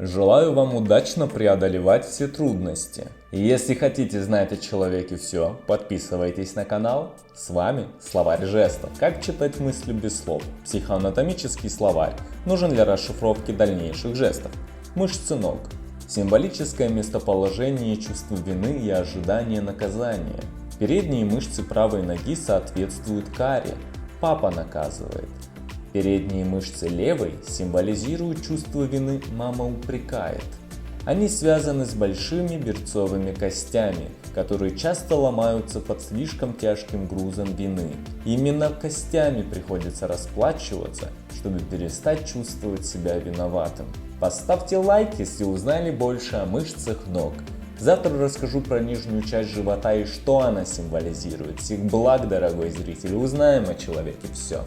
Желаю вам удачно преодолевать все трудности. И если хотите знать о человеке все, подписывайтесь на канал. С вами Словарь жестов. Как читать мысли без слов? Психоанатомический словарь нужен для расшифровки дальнейших жестов. Мышцы ног. Символическое местоположение чувства вины и ожидания наказания. Передние мышцы правой ноги соответствуют каре. Папа наказывает. Передние мышцы левой символизируют чувство вины, мама упрекает. Они связаны с большими берцовыми костями, которые часто ломаются под слишком тяжким грузом вины. Именно костями приходится расплачиваться, чтобы перестать чувствовать себя виноватым. Поставьте лайк, если узнали больше о мышцах ног. Завтра расскажу про нижнюю часть живота и что она символизирует. Всех благ, дорогой зритель, узнаем о человеке все.